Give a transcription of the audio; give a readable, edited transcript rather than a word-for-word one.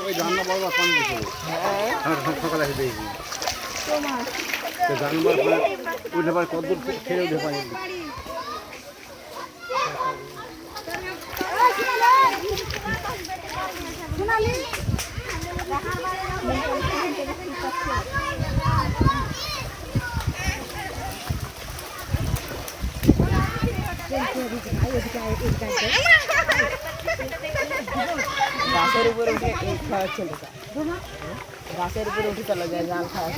ওই রান্না বাবা পান দিয়েছিল সকালে এসে দিয়েছি জানবার পরে উঠে পারে কতদূর ছেড়ে উঠে পারে গাছের উপরে উঠে খাওয়া চলে যায় গাছের উপরে উঠে চলে যায় জাল খাওয়া